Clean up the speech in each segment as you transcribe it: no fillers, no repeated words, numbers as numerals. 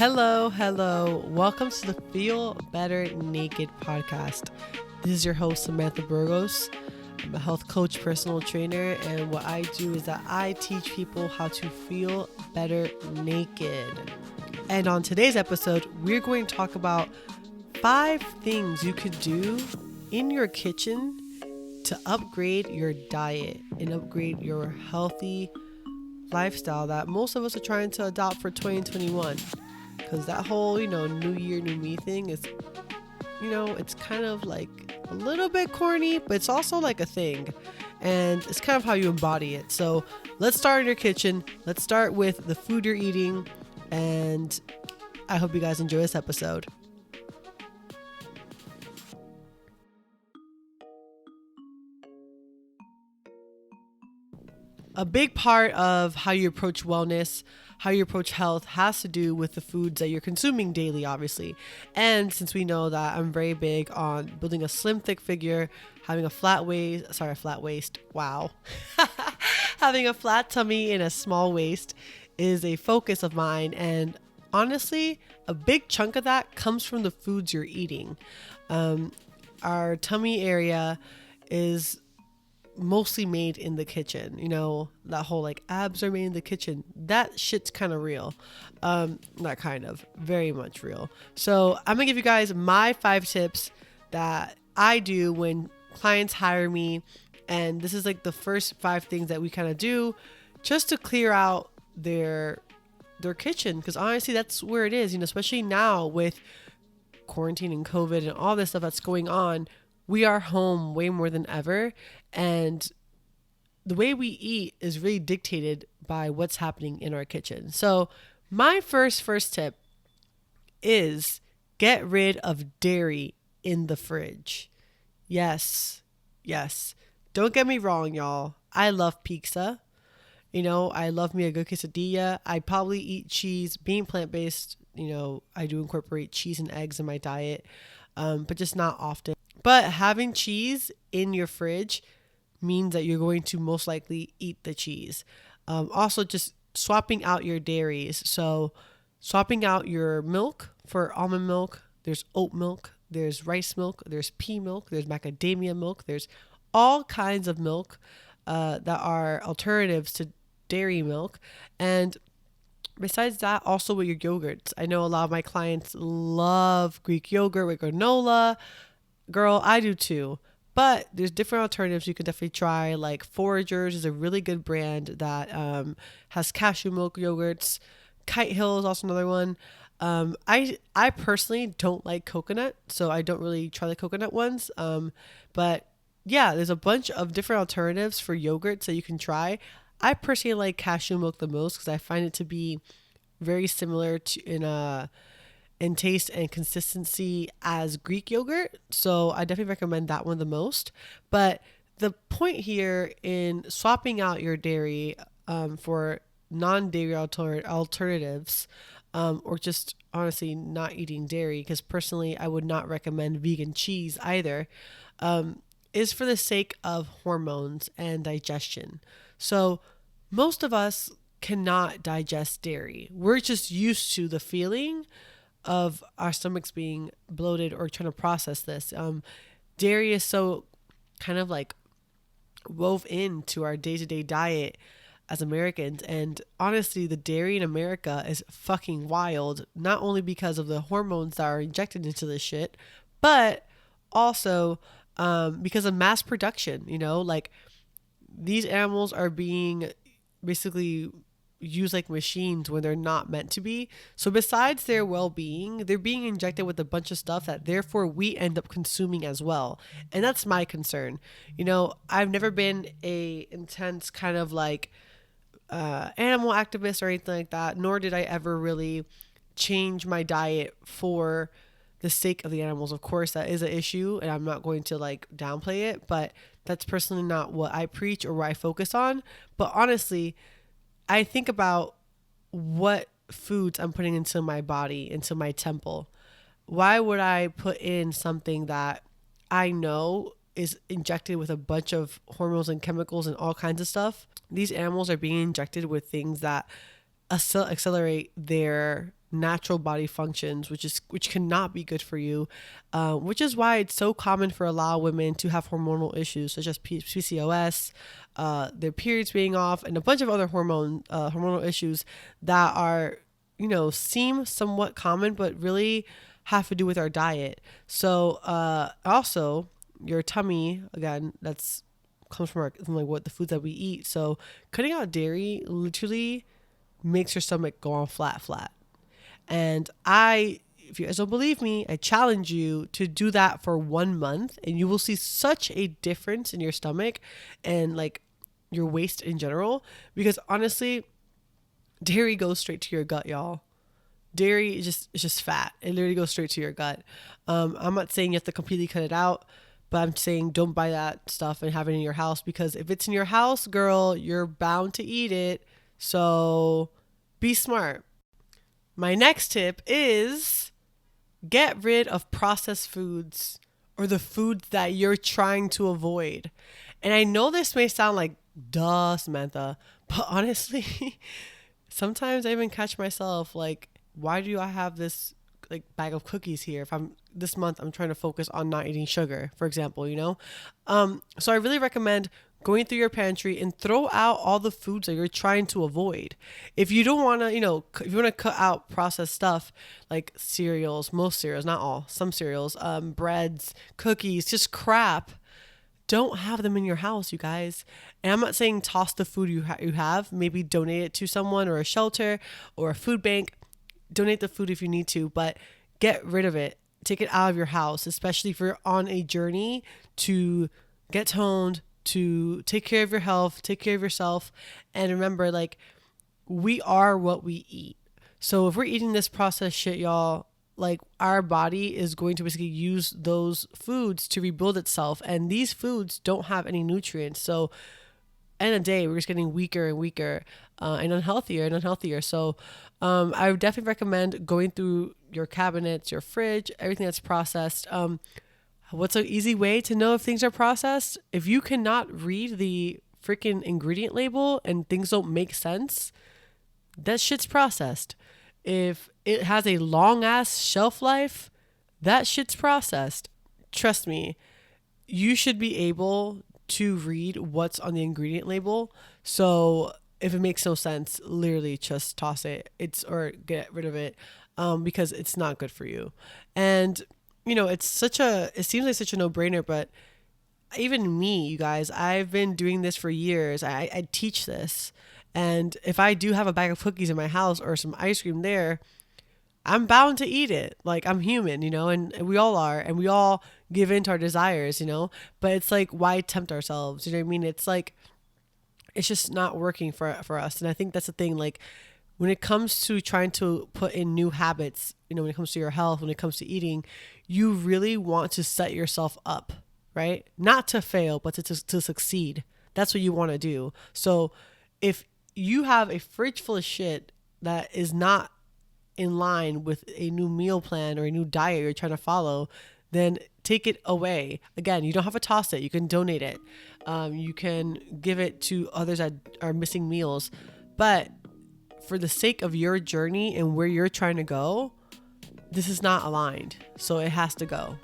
Hello. Welcome to the Feel Better Naked podcast. This is your host, Samantha Burgos. I'm a health coach, personal trainer, and what I do is that I teach people how to feel better naked. And on today's episode, we're going to talk about 5 things you could do in your kitchen to upgrade your diet and upgrade your healthy lifestyle that most of us are trying to adopt for 2021. Because that whole, new year, new me thing is, it's kind of like a little bit corny, but it's also like a thing. And it's kind of how you embody it. So let's start in your kitchen. Let's start with the food you're eating. And I hope you guys enjoy this episode. A big part of how you approach wellness, how you approach health has to do with the foods that you're consuming daily, obviously. And since we know that I'm very big on building a slim, thick figure, having a flat waist, wow. Having a flat tummy and a small waist is a focus of mine. And honestly, a big chunk of that comes from the foods you're eating. Our tummy area is mostly made in the kitchen. That whole like abs are made in the kitchen, that shit's kind of real. Not kind of, very much real. So I'm gonna give you guys my 5 tips that I do when clients hire me, and this is like the first 5 things that we kind of do just to clear out their kitchen, because honestly that's where it is, especially now with quarantine and COVID and all this stuff that's going on. We are home way more than ever, and the way we eat is really dictated by what's happening in our kitchen. So my first tip is get rid of dairy in the fridge. Yes. Don't get me wrong, y'all. I love pizza. I love me a good quesadilla. I probably eat cheese. Being plant-based, I do incorporate cheese and eggs in my diet, but just not often. But having cheese in your fridge means that you're going to most likely eat the cheese. Also, just swapping out your dairies. So swapping out your milk for almond milk. There's oat milk. There's rice milk. There's pea milk. There's macadamia milk. There's all kinds of milk that are alternatives to dairy milk. And besides that, also with your yogurts. I know a lot of my clients love Greek yogurt with granola. Girl, I do too. But there's different alternatives you can definitely try. Like Foragers is a really good brand that has cashew milk yogurts. Kite Hill is also another one. I personally don't like coconut, so I don't really try the coconut ones. But yeah, there's a bunch of different alternatives for yogurts that you can try. I personally like cashew milk the most because I find it to be very similar to in taste and consistency as Greek yogurt. So I definitely recommend that one the most. But the point here in swapping out your dairy for non-dairy alternatives, or just honestly not eating dairy, because personally I would not recommend vegan cheese either, is for the sake of hormones and digestion. So most of us cannot digest dairy. We're just used to the feeling of our stomachs being bloated or trying to process this. Dairy is so kind of like wove into our day-to-day diet as Americans. And honestly, the dairy in America is fucking wild, not only because of the hormones that are injected into this shit, but also because of mass production. Like these animals are being basically use like machines when they're not meant to be. So besides their well-being, they're being injected with a bunch of stuff that therefore we end up consuming as well. And that's my concern. I've never been a intense kind of like animal activist or anything like that, nor did I ever really change my diet for the sake of the animals. Of course, that is an issue and I'm not going to like downplay it, but that's personally not what I preach or what I focus on. But honestly, I think about what foods I'm putting into my body, into my temple. Why would I put in something that I know is injected with a bunch of hormones and chemicals and all kinds of stuff? These animals are being injected with things that accelerate their natural body functions, which cannot be good for you, which is why it's so common for a lot of women to have hormonal issues such as PCOS, their periods being off, and a bunch of other hormonal issues that are, seem somewhat common, but really have to do with our diet. So also your tummy, again, that's comes from like what the foods that we eat. So cutting out dairy literally makes your stomach go on flat. And if you guys don't believe me, I challenge you to do that for 1 month, and you will see such a difference in your stomach and like your waist in general. Because honestly, dairy goes straight to your gut, y'all. Dairy is just fat. It literally goes straight to your gut. I'm not saying you have to completely cut it out, but I'm saying don't buy that stuff and have it in your house, because if it's in your house, girl, you're bound to eat it. So be smart. My next tip is get rid of processed foods, or the foods that you're trying to avoid. And I know this may sound like, duh, Samantha, but honestly, sometimes I even catch myself like, why do I have this like bag of cookies here if this month I'm trying to focus on not eating sugar, for example, so I really recommend going through your pantry and throw out all the foods that you're trying to avoid. If you don't want to, if you want to cut out processed stuff like cereals, most cereals, not all, some cereals, breads, cookies, just crap, don't have them in your house, you guys. And I'm not saying toss the food you have. Maybe donate it to someone or a shelter or a food bank. Donate the food if you need to, but get rid of it. Take it out of your house, especially if you're on a journey to get toned, to take care of your health, take care of yourself. And remember, like, we are what we eat. So if we're eating this processed shit, y'all, like, our body is going to basically use those foods to rebuild itself. And these foods don't have any nutrients. So end of the day, we're just getting weaker and weaker and unhealthier and unhealthier. So I would definitely recommend going through your cabinets, your fridge, everything that's processed. What's an easy way to know if things are processed? If you cannot read the freaking ingredient label and things don't make sense, that shit's processed. If it has a long ass shelf life, that shit's processed. Trust me, you should be able to read what's on the ingredient label. So if it makes no sense, literally just toss it. Or get rid of it, because it's not good for you. And it seems like such a no-brainer, but even me, you guys, I've been doing this for years. I teach this. And if I do have a bag of cookies in my house or some ice cream there, I'm bound to eat it. Like, I'm human, and we all are, and we all give in to our desires, but it's like, why tempt ourselves? You know what I mean? It's like, it's just not working for us. And I think that's the thing. Like, when it comes to trying to put in new habits, when it comes to your health, when it comes to eating, you really want to set yourself up, right? Not to fail, but to succeed. That's what you want to do. So if you have a fridge full of shit that is not in line with a new meal plan or a new diet you're trying to follow, then take it away. Again, you don't have to toss it. You can donate it. You can give it to others that are missing meals. But for the sake of your journey and where you're trying to go, this is not aligned. So it has to go.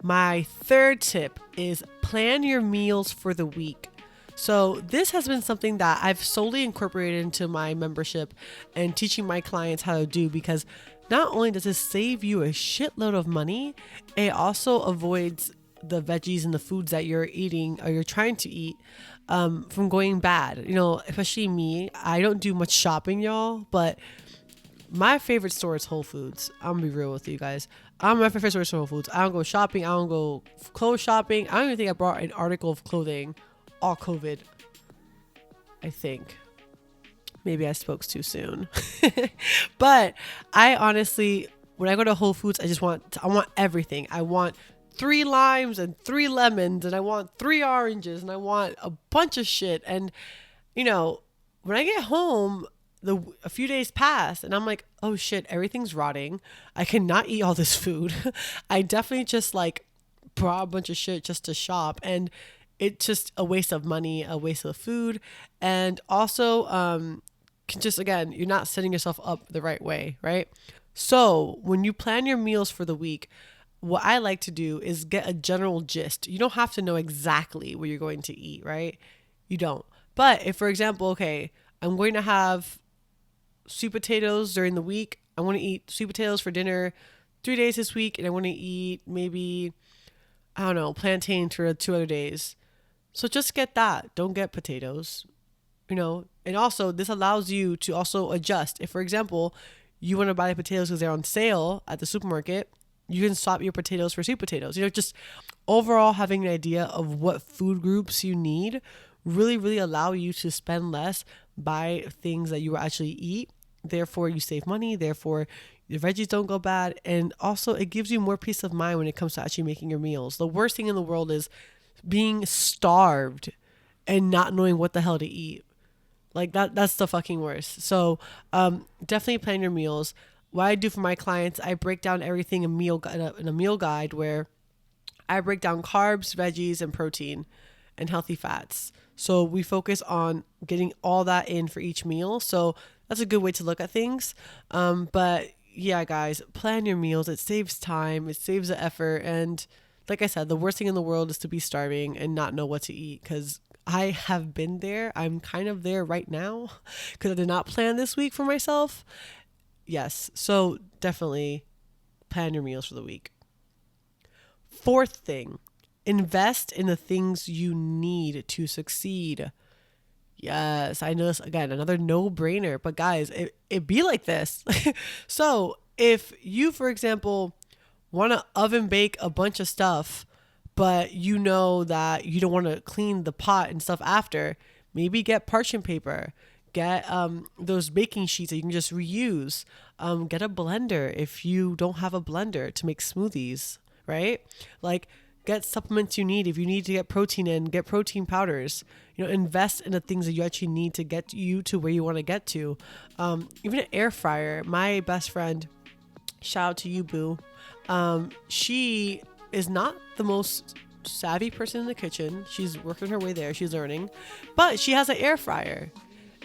My third tip is plan your meals for the week. So this has been something that I've solely incorporated into my membership and teaching my clients how to do, because not only does this save you a shitload of money, it also avoids the veggies and the foods that you're eating or you're trying to eat from going bad. Especially me, I don't do much shopping, y'all, but my favorite store is Whole Foods. I'm gonna be real with you guys. My favorite store is Whole Foods. I don't go shopping. I don't go clothes shopping. I don't even think I brought an article of clothing all COVID. I think. Maybe I spoke too soon. But I honestly, when I go to Whole Foods, I want everything. I want 3 limes and 3 lemons, and I want 3 oranges, and I want a bunch of shit. And, when I get home, a few days pass and I'm like, oh shit, everything's rotting. I cannot eat all this food. I definitely just brought a bunch of shit just to shop, and it's just a waste of money, a waste of food. And also, can just, again, you're not setting yourself up the right way, right? So when you plan your meals for the week, what I like to do is get a general gist. You don't have to know exactly what you're going to eat, right? You don't. But if, for example, okay, I'm going to have sweet potatoes during the week. I want to eat sweet potatoes for dinner 3 days this week, and I want to eat maybe, I don't know, plantain for 2 other days. So just get that. Don't get potatoes, And also, this allows you to also adjust. If, for example, you want to buy the potatoes because they're on sale at the supermarket, you can swap your potatoes for sweet potatoes. Just overall having an idea of what food groups you need really, really allow you to spend less, buy things that you will actually eat. Therefore, you save money. Therefore, the veggies don't go bad. And also, it gives you more peace of mind when it comes to actually making your meals. The worst thing in the world is being starved and not knowing what the hell to eat. Like that's the fucking worst. So definitely plan your meals. What I do for my clients, I break down everything in a meal guide where I break down carbs, veggies, and protein and healthy fats. So we focus on getting all that in for each meal. So that's a good way to look at things. But yeah, guys, plan your meals. It saves time. It saves the effort. And like I said, the worst thing in the world is to be starving and not know what to eat, because I have been there. I'm kind of there right now because I did not plan this week for myself. Yes. So definitely plan your meals for the week. Fourth thing, invest in the things you need to succeed. Yes, I know this, again, another no-brainer, but guys, it be like this. So if you, for example, want to oven bake a bunch of stuff, but you know that you don't want to clean the pot and stuff after, maybe get parchment paper, get those baking sheets that you can just reuse, get a blender if you don't have a blender to make smoothies, right? Like, get supplements you need. If you need to get protein in, get protein powders. Invest in the things that you actually need to get you to where you want to get to. Even an air fryer. My best friend, shout out to you, boo. She is not the most savvy person in the kitchen. She's working her way there. She's learning. But she has an air fryer.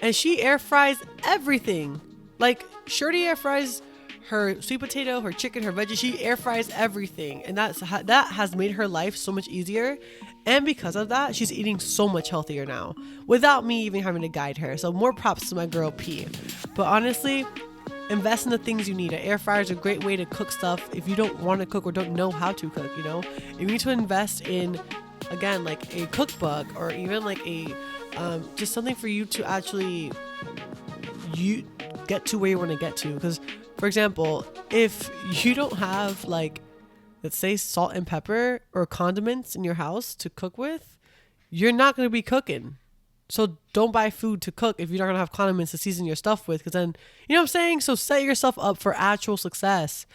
And she air fries everything. Like, Shirley air fries her sweet potato, her chicken, her veggies. She air fries everything. And that has made her life so much easier. And because of that, she's eating so much healthier now without me even having to guide her. So more props to my girl P. But honestly, invest in the things you need. An air fryer is a great way to cook stuff if you don't want to cook or don't know how to cook, If you need to invest in, again, like a cookbook or even like a just something for you to actually you get to where you want to get to. Because, for example, if you don't have, like, let's say salt and pepper or condiments in your house to cook with, you're not going to be cooking. So don't buy food to cook if you're not going to have condiments to season your stuff with, because then, you know what I'm saying? So set yourself up for actual success.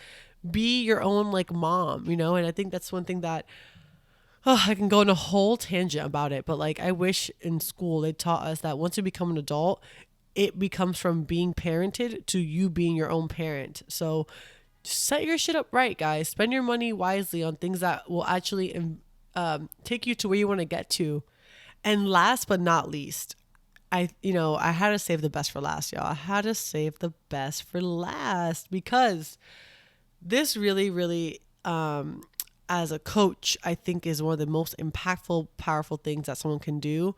Be your own, like, mom, And I think that's one thing that, I can go on a whole tangent about it, but, like, I wish in school they taught us that once you become an adult, it becomes from being parented to you being your own parent. So set your shit up right, guys. Spend your money wisely on things that will actually take you to where you want to get to. And last but not least, I had to save the best for last, y'all. I had to save the best for last because this really, really, as a coach, I think is one of the most impactful, powerful things that someone can do,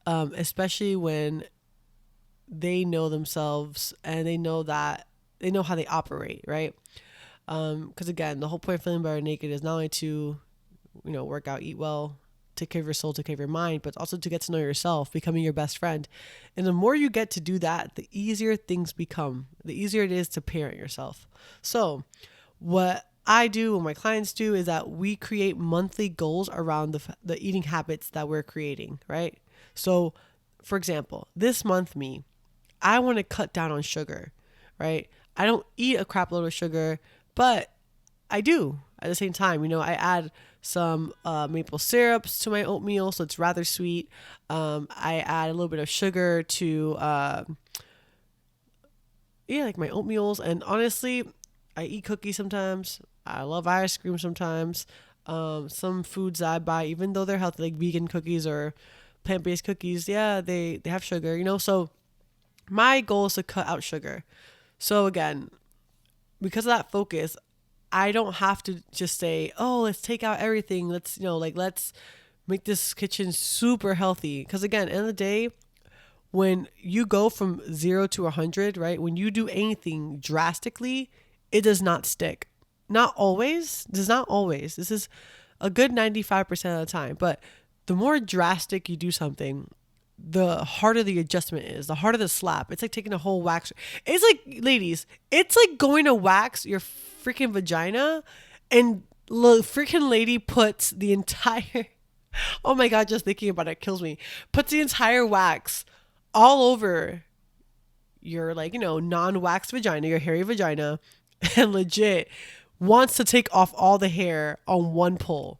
especially when they know themselves and they know how they operate, right? Because again, the whole point of Feeling Better Naked is not only to, work out, eat well, take care of your soul, take care of your mind, but also to get to know yourself, becoming your best friend. And the more you get to do that, the easier things become, the easier it is to parent yourself. So what I do, what my clients do, is that we create monthly goals around the eating habits that we're creating, right? So, for example, this month, I want to cut down on sugar, right? I don't eat a crap load of sugar, but I do at the same time. I add some maple syrups to my oatmeal, so it's rather sweet. I add a little bit of sugar to, like my oatmeals. And honestly, I eat cookies sometimes. I love ice cream sometimes. Some foods that I buy, even though they're healthy, like vegan cookies or plant-based cookies, yeah, they have sugar, So My goal is to cut out sugar. So again, because of that focus, I don't have to just say, oh, let's take out everything. Let's, let's make this kitchen super healthy. Because again, end of the day, when you go from 0 to 100, right? When you do anything drastically, it does not stick. Not always. Does not always. This is a good 95% of the time. But the more drastic you do something, the harder the adjustment is, the harder the slap. It's like taking a whole wax. It's like, ladies, it's like going to wax your freaking vagina, and the freaking lady puts the entire, oh my God, just thinking about it kills me, puts the entire wax all over your, like, non-waxed vagina, your hairy vagina, and legit wants to take off all the hair on one pull.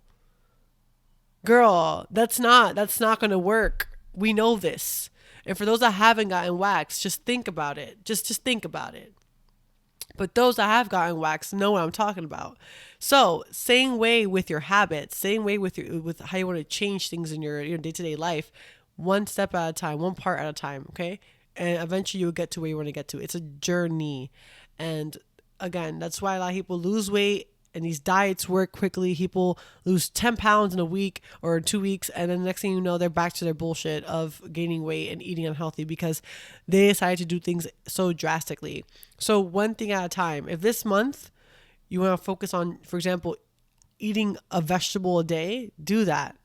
Girl, that's not going to work. We know this. And for those that haven't gotten waxed, just think about it. Just think about it. But those that have gotten waxed know what I'm talking about. So, same way with your habits, same way with how you want to change things in your day-to-day life, one step at a time, one part at a time, okay? And eventually you'll get to where you want to get to. It's a journey. And again, that's why a lot of people lose weight and these diets work quickly. People lose 10 pounds in a week or 2 weeks, and then the next thing you know, they're back to their bullshit of gaining weight and eating unhealthy because they decided to do things so drastically. So one thing at a time. If this month you want to focus on, for example, eating a vegetable a day, do that.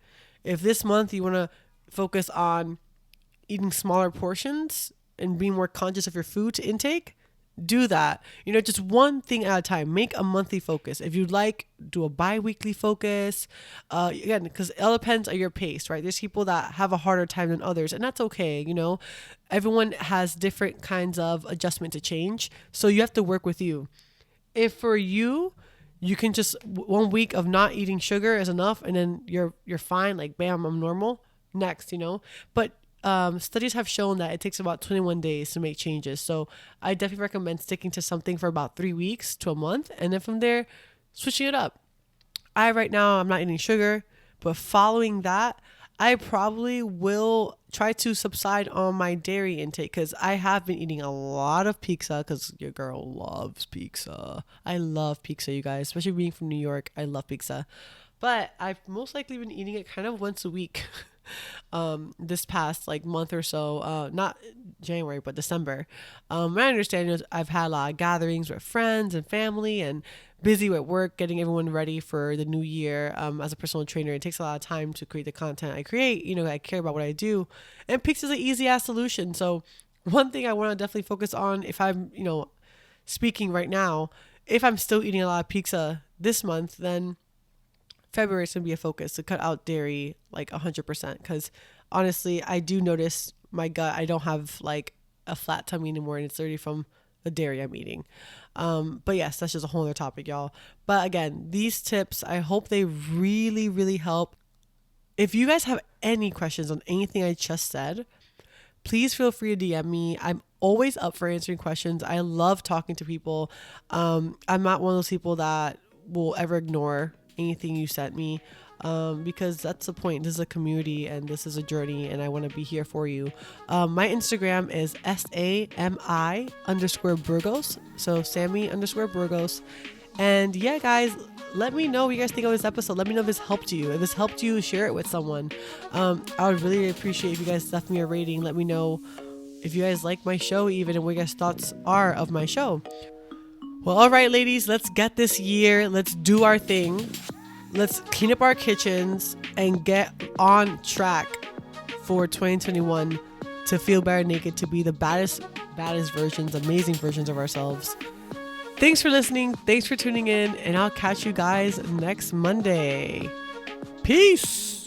If this month you want to focus on eating smaller portions and being more conscious of your food intake, do that. Just one thing at a time. Make a monthly focus. If you'd like, do a bi-weekly focus. Again, because it all depends on your pace, right? There's people that have a harder time than others, and that's okay. Everyone has different kinds of adjustment to change, so you have to work with you. If for you can just 1 week of not eating sugar is enough, and then you're fine, like bam, I'm normal. Next, but studies have shown that it takes about 21 days to make changes. So I definitely recommend sticking to something for about 3 weeks to a month. And then from there, switching it up. Right now, I'm not eating sugar, but following that, I probably will try to subside on my dairy intake because I have been eating a lot of pizza because your girl loves pizza. I love pizza, you guys, especially being from New York. I love pizza. But I've most likely been eating it kind of once a week. This past month or so, not January, but December. My understanding is I've had a lot of gatherings with friends and family and busy with work, getting everyone ready for the new year. As a personal trainer, it takes a lot of time to create the content I create. I care about what I do, and pizza is an easy ass solution. So one thing I want to definitely focus on, if I'm, speaking right now, if I'm still eating a lot of pizza this month, then February is going to be a focus to cut out dairy 100%, because honestly, I do notice my gut, I don't have a flat tummy anymore, and it's already from the dairy I'm eating. But yes, that's just a whole other topic, y'all. But again, these tips, I hope they really, really help. If you guys have any questions on anything I just said, please feel free to DM me. I'm always up for answering questions. I love talking to people. I'm not one of those people that will ever ignore anything you sent me, because that's the point. This is a community and this is a journey, and I want to be here for you. My Instagram is SAMI_Burgos, so Sammy_Burgos. And yeah, guys, let me know what you guys think of this episode. Let me know if this helped you. If this helped you, share it with someone. I would really appreciate if you guys left me a rating. Let me know if you guys like my show even, and what your guys' thoughts are of my show. Well, all right, ladies, let's get this year. Let's do our thing. Let's clean up our kitchens and get on track for 2021 to feel better naked, to be the baddest versions, amazing versions of ourselves. Thanks for listening. Thanks for tuning in, and I'll catch you guys next Monday. Peace.